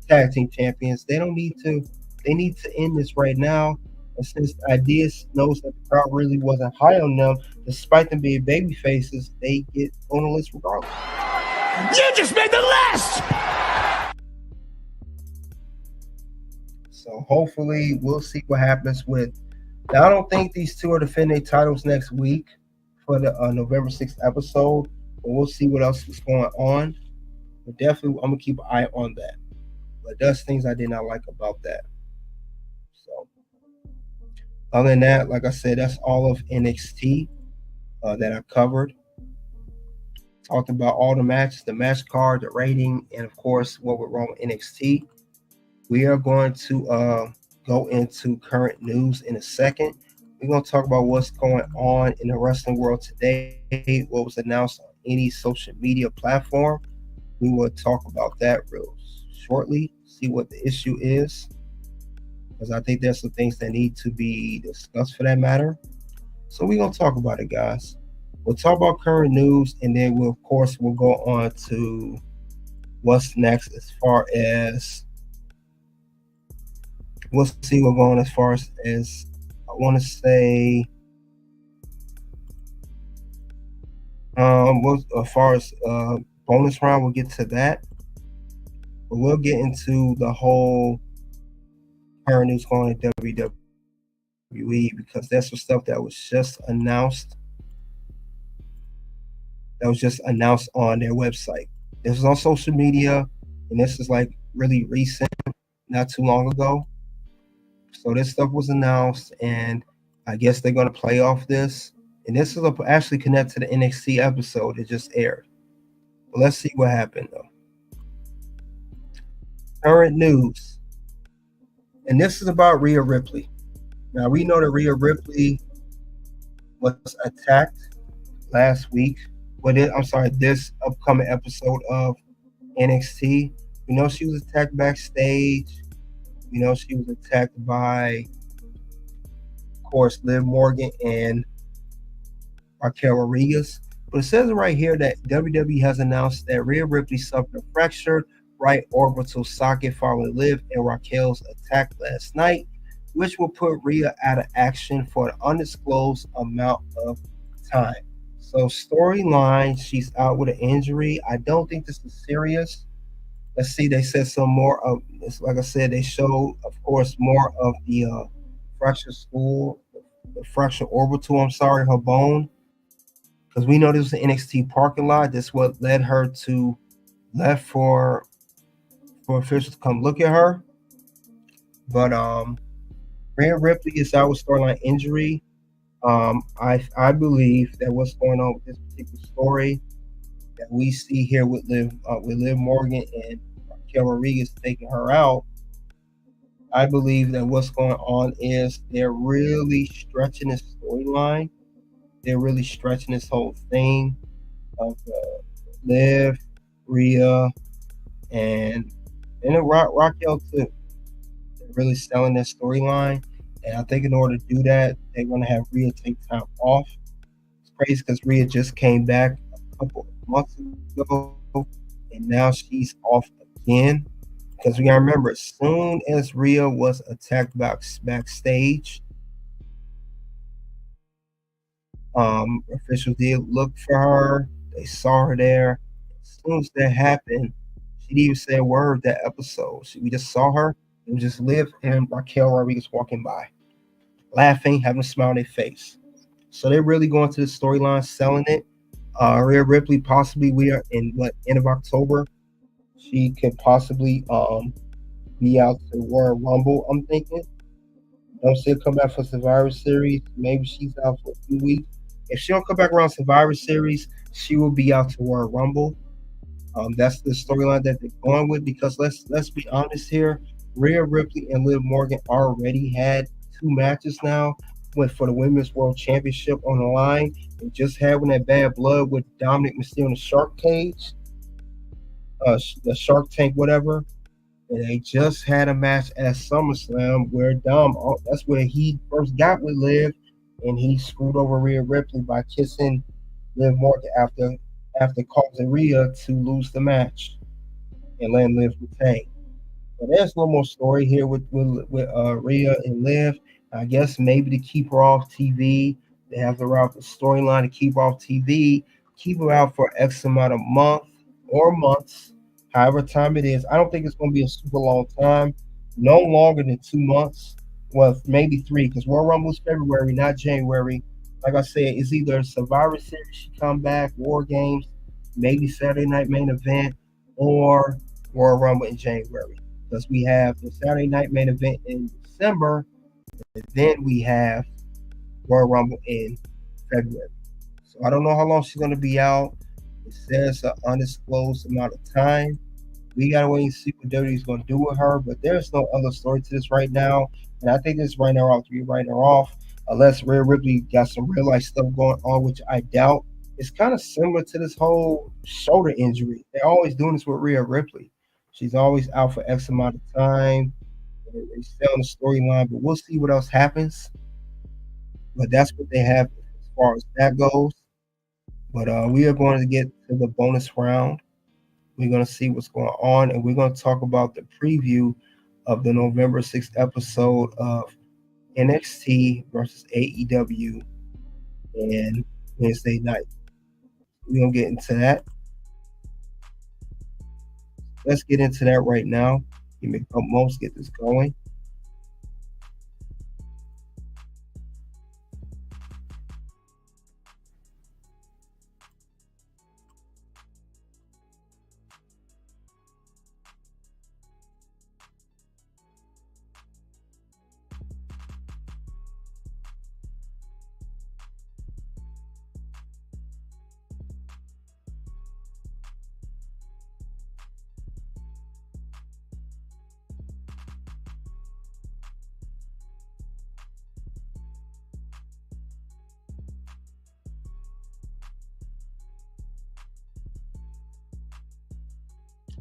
tag team champions. They need to end this right now. And since Ideas knows that the crowd really wasn't high on them, despite them being baby faces, they get on the list regardless. You just made the list! So hopefully we'll see what happens with. Now I don't think these two are defending titles next week for the November 6th episode, but we'll see what else is going on. But definitely, I'm gonna keep an eye on that. But that's things I did not like about that. So other than that, like I said, that's all of NXT that I covered. Talked about all the matches, the match card, the rating, and of course what went wrong with NXT. We are going to go into current news in a second. We're going to talk about what's going on in the wrestling world today, what was announced on any social media platform. We will talk about that real shortly, see what the issue is, because I think there's some things that need to be discussed for that matter. So we're going to talk about it, guys. We'll talk about current news, and then we'll go on to what's next as far as we'll see what's going on as far as I want to say as far as bonus round, we'll get to that. But we'll get into the whole current news going on in WWE, because that's the stuff that was just announced. That was just announced on their website. This is on social media, and this is like really recent, not too long ago. So this stuff was announced, and I guess they're going to play off this. And this is actually connected to the NXT episode that just aired. But let's see what happened, though. Current news. And this is about Rhea Ripley. Now, we know that Rhea Ripley was attacked last week. This upcoming episode of NXT. We know she was attacked backstage. We know she was attacked by, of course, Liv Morgan and Raquel Rodriguez. But it says right here that WWE has announced that Rhea Ripley suffered a fractured right orbital socket following Liv and Raquel's attack last night, which will put Rhea out of action for an undisclosed amount of time. So storyline, she's out with an injury. I don't think this is serious. Let's see, they said some more of this. Like I said, they showed, of course, more of the fracture orbital, her bone. Because we know this was an NXT parking lot. This is what led her to left for officials to come look at her. But Rhea Ripley is out with storyline injury. I believe that what's going on with this particular story that we see here with Liv Morgan and Raquel Rodriguez taking her out, I believe that what's going on is they're really stretching this storyline. They're really stretching this whole thing of Liv, Rhea, and Raquel too. They're really selling this storyline. And I think in order to do that, they're going to have Rhea take time off. It's crazy because Rhea just came back a couple of months ago, and now she's off again. Because we got to remember, as soon as Rhea was attacked backstage, officials did look for her. They saw her there. As soon as that happened, she didn't even say a word that episode. We just saw her. It was just Liv and Raquel Rodriguez walking by, laughing, having a smile on their face. So they're really going to the storyline, selling it. Rhea Ripley, possibly we are in end of October. She could possibly be out to Royal Rumble, I'm thinking. Don't see her come back for Survivor Series. Maybe she's out for a few weeks. If she don't come back around Survivor Series, she will be out to Royal Rumble. That's the storyline that they're going with, because let's be honest here. Rhea Ripley and Liv Morgan already had 2 matches now for the Women's World Championship on the line. They just had one that Bad Blood with Dominic Mysterio in the Shark Cage, the Shark Tank, whatever. And they just had a match at SummerSlam where that's where he first got with Liv, and he screwed over Rhea Ripley by kissing Liv Morgan after causing Rhea to lose the match and letting Liv retain. So there's a little more story here with Rhea and Liv. I guess maybe to keep her off TV, they have the storyline to keep her off TV, keep her out for X amount of months, however time it is. I don't think it's going to be a super long time. no longer than 2 months. Well, maybe 3, because Royal Rumble is February, not January. Like I said, it's either Survivor Series she come back, War Games, maybe Saturday Night Main Event, or Royal Rumble in January. Because we have the Saturday Night Main Event in December, and then we have Royal Rumble in February. So I don't know how long she's going to be out. It says an undisclosed amount of time. We gotta wait and see what WWE's gonna do with her, but there's no other story to this right now. And I think this right now ought to be writing her off, unless Rhea Ripley got some real life stuff going on, which I doubt. It's kind of similar to this whole shoulder injury. They're always doing this with Rhea Ripley. She's always out for X amount of time. They stay on the storyline, but we'll see what else happens. But that's what they have as far as that goes. But we are going to get to the bonus round. We're going to see what's going on, and we're going to talk about the preview of the November 6th episode of NXT versus AEW and Wednesday night. We're going to get into that. Let's get into that right now. Give me a couple moments to get this going.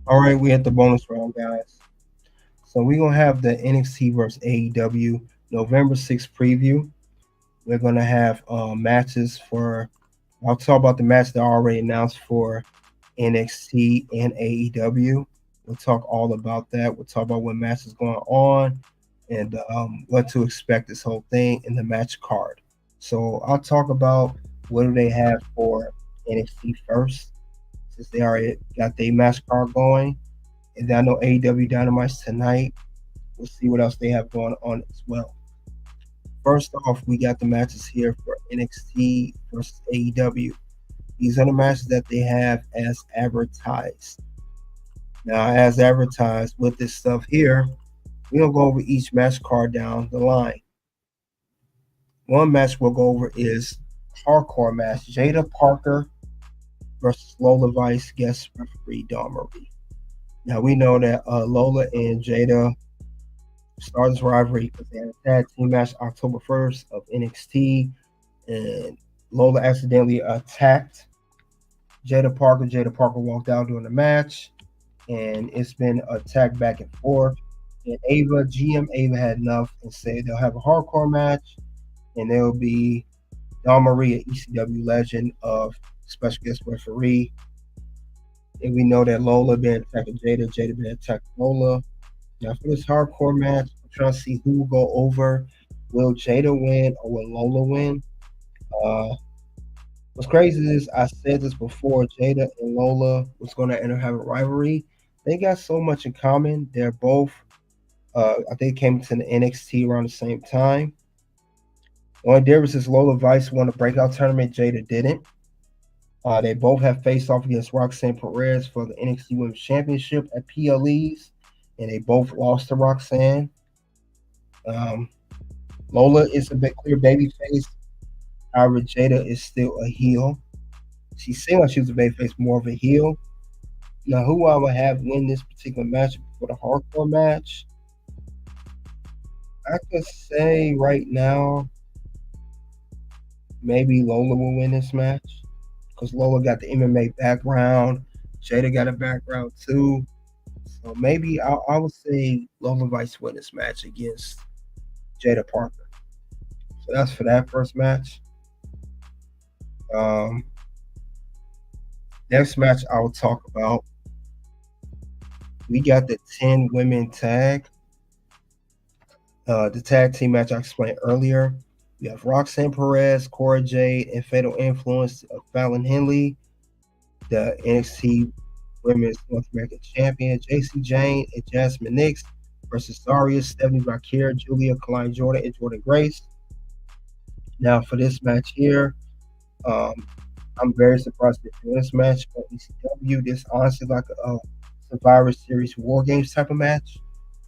All right, we at the bonus round, guys. So we're going to have the NXT versus AEW November 6th preview. We're going to have matches for, I'll talk about the match that are already announced for NXT and AEW. We'll talk all about that. We'll talk about what match is going on and what to expect this whole thing in the match card. So I'll talk about what do they have for NXT first, since they already got their match card going. And then I know AEW Dynamite's tonight. We'll see what else they have going on as well. First off, we got the matches here for NXT versus AEW. These are the matches that they have as advertised. Now, as advertised with this stuff here, we're going to go over each match card down the line. One match we'll go over is hardcore match. Jada Parker versus Lola Vice, guest referee Dawn Marie. Now, we know that Lola and Jada started this rivalry because they had a tag team match October 1st of NXT, and Lola accidentally attacked Jada Parker. Jada Parker walked out during the match, and it's been attacked back and forth. And GM Ava had enough and said they'll have a hardcore match, and there'll be Dawn Marie, an ECW legend of special guest referee. And we know that Lola been attacking Jada, Jada been attacking Lola. Now for this hardcore match, I'm trying to see who will go over. Will Jada win or will Lola win? What's crazy is I said this before, Jada and Lola was going to end up having a rivalry. They got so much in common. They're both, I think, came to the NXT around the same time. The only difference is Lola Vice won a breakout tournament. Jada didn't. They both have faced off against Roxanne Perez for the NXT Women's Championship at PLEs, and they both lost to Roxanne. Lola is a bit clear baby face. However, Jada is still a heel. She seemed like she was a baby face, more of a heel. Now, who I would have win this particular match for the hardcore match? I could say right now, maybe Lola will win this match because Lola got the MMA background. Jada got a background too. So maybe I would say Lola Vice win this match against Jada Parker. So that's for that first match. Next match I will talk about. We got the 10 women tag. The tag team match I explained earlier. We have Roxanne Perez, Cora Jade, and Fatal Influence of Fallon Henley, the NXT Women's North American Champion, JC Jane and Jasmine Nix versus Zaria, Stephanie Bakir, Julia, Kelani Jordan, and Jordan Grace. Now for this match here, I'm very surprised to do this match on ECW. This honestly like a Survivor Series War Games type of match.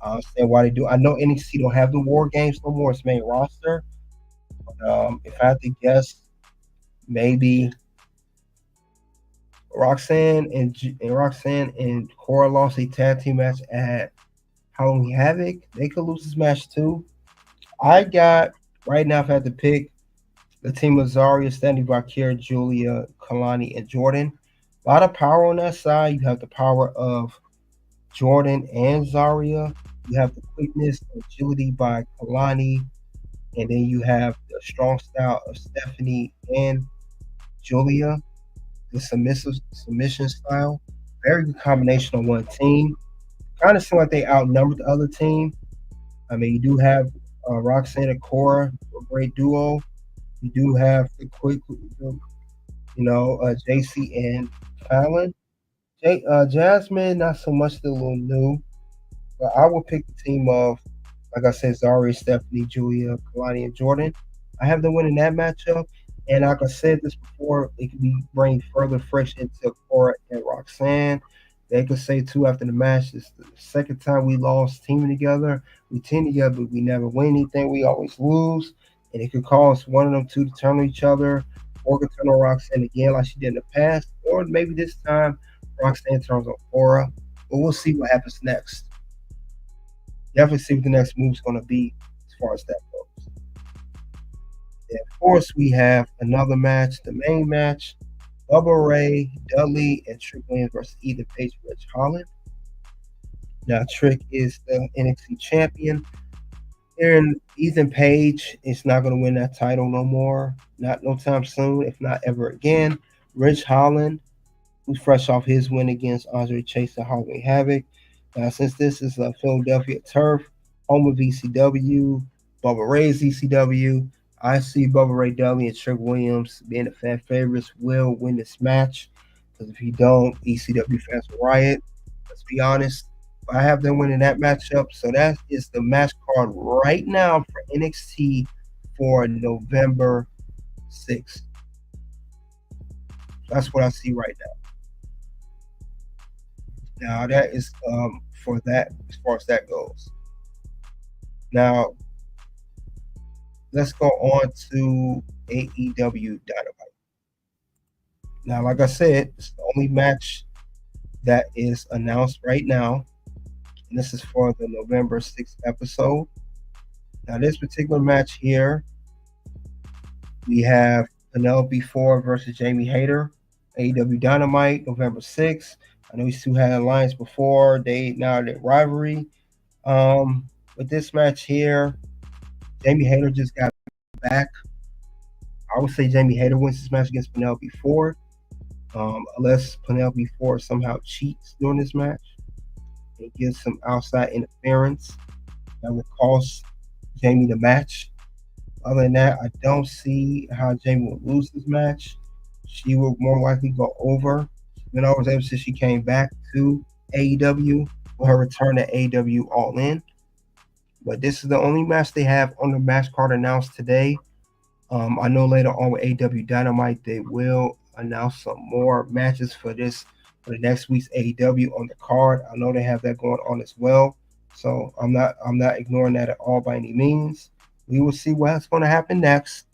I understand why they do. I know NXT don't have the War Games no more. It's main roster. But, if I had to guess, maybe Roxanne and Cora lost a tag team match at Halloween Havoc. They could lose this match too. I got right now, if I had to pick the team of Zaria, Stephanie Bakir, Julia, Kelani, and Jordan. A lot of power on that side. You have the power of Jordan and Zaria. You have the quickness and agility by Kelani. And then you have the strong style of Stephanie and Julia. The submission style. Very good combination on one team. Kind of seem like they outnumbered the other team. I mean, you do have Roxanne and Cora, a great duo. You do have the quick, JC and Fallon. Jasmine, not so much, still a little new. But I will pick the team of, like I said, Zaria, Stephanie, Julia, Kelani, and Jordan. I have them winning that matchup. And like I said this before, it could be bring further friction to Cora and Roxanne. They could say too after the match, it's the second time we lost teaming together. We team together, but we never win anything. We always lose. And it could cause one of them two to turn on each other, or could turn on Roxanne again like she did in the past. Or maybe this time Roxanne turns on Cora. But we'll see what happens next. Definitely see what the next move is going to be as far as that goes. And of course, we have another match, the main match. Bubba Ray, Dudley, and Trick Williams versus Ethan Page and Ridge Holland. Now, Trick is the NXT champion. And Ethan Page is not going to win that title no more. Not no time soon, if not ever again. Ridge Holland, who's fresh off his win against Andre Chase at Halloween Havoc. Now, since this is a Philadelphia turf, home of ECW, Bubba Ray's ECW, I see Bubba Ray Dudley and Trick Williams being the fan favorites will win this match. Because if you don't, ECW fans will riot. Let's be honest. I have them winning that matchup. So that is the match card right now for NXT for November 6th. That's what I see right now. Now that is for that, as far as that goes. Now let's go on to AEW Dynamite. Now, like I said, it's the only match that is announced right now. And this is for the November 6th episode. Now, this particular match here, we have Penelope Ford versus Jamie Hayter, AEW Dynamite, November 6th. I know these two had Lyons before. Now they're rivalry. With this match here, Jamie Hayter just got back. I would say Jamie Hayter wins this match against Penelope Ford. Unless Penelope Ford somehow cheats during this match and gives some outside interference that would cost Jamie the match. Other than that, I don't see how Jamie will lose this match. She will more likely go over. She's been over ever since she came back to AEW for her return to AEW All In. But this is the only match they have on the match card announced today. I know later on with AEW Dynamite, they will announce some more matches for the next week's AEW on the card. I know they have that going on as well. So I'm not ignoring that at all by any means. We will see what's going to happen next.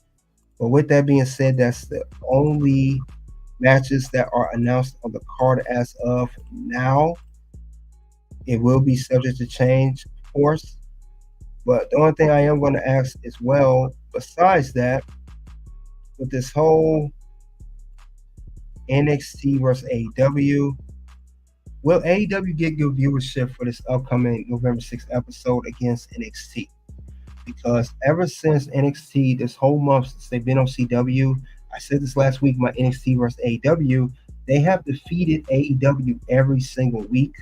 But with that being said, that's the only matches that are announced on the card as of now. It will be subject to change, of course. But the only thing I am going to ask as well, besides that, with this whole NXT versus AEW, will AEW get good viewership for this upcoming November 6th episode against NXT? Because ever since NXT, this whole month since they've been on CW, I said this last week, my NXT versus AEW, they have defeated AEW every single week.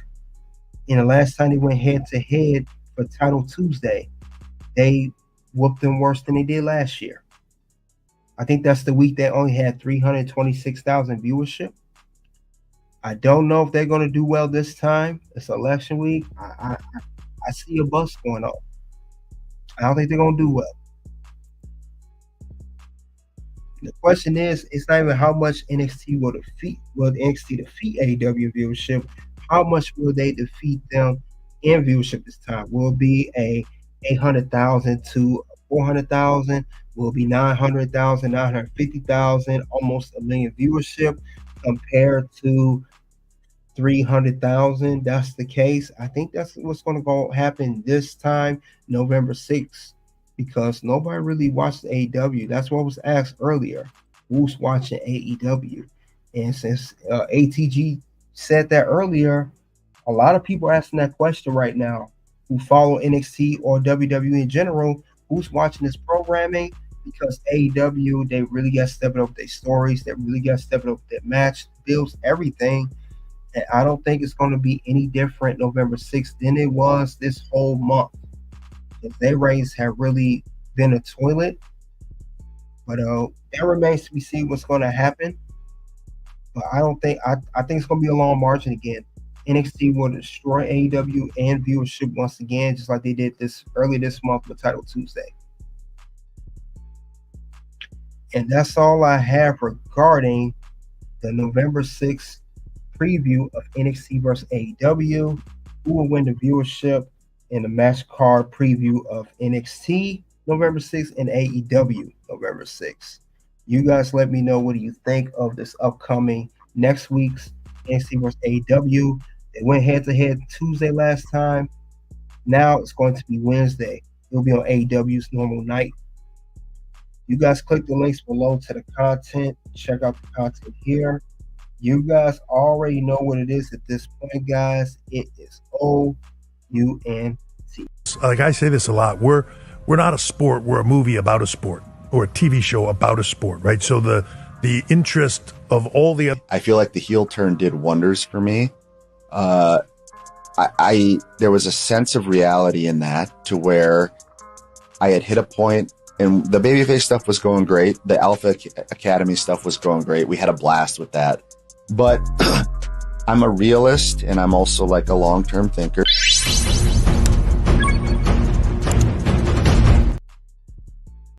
And the last time they went head-to-head for Title Tuesday, they whooped them worse than they did last year. I think that's the week they only had 326,000 viewership. I don't know if they're going to do well this time. It's election week. I I see a bust going on. I don't think they're gonna do well. The question is, it's not even how much NXT will NXT defeat AEW viewership. How much will they defeat them in viewership this time? Will it be a 800,000 to 400,000? Will it be 900,000, 950,000, almost a million viewership compared to 300,000? That's the case. I think that's what's going to go happen this time, November 6th, because nobody really watched AEW. That's what was asked earlier. Who's watching AEW? And since ATG said that earlier, a lot of people are asking that question right now who follow NXT or WWE in general. Who's watching this programming? Because AEW, they really got stepping up their stories. They really got stepping up their match builds, everything. And I don't think it's going to be any different November 6th than it was this whole month. Their ratings have really been a toilet. But that remains to be seen what's going to happen. But I think it's going to be a long margin again. NXT will destroy AEW and viewership once again, just like they did earlier this month with Title Tuesday. And that's all I have regarding the November 6th preview of NXT versus AEW, who will win the viewership, and the match card preview of NXT November 6th and AEW November 6th. You guys let me know, what do you think of this upcoming next week's NXT versus AEW? They went head-to-head Tuesday last time. Now it's going to be Wednesday. It'll be on AEW's normal night. You guys click the links below to the content. Check out the content here. You guys already know what it is at this point, guys. It is OUNT. Like I say this a lot, we're not a sport. We're a movie about a sport, or a TV show about a sport, right? So the interest of all the other... I feel like the heel turn did wonders for me. There was a sense of reality in that, to where I had hit a point, and the babyface stuff was going great. The Alpha Academy stuff was going great. We had a blast with that. But I'm a realist, and I'm also like a long-term thinker.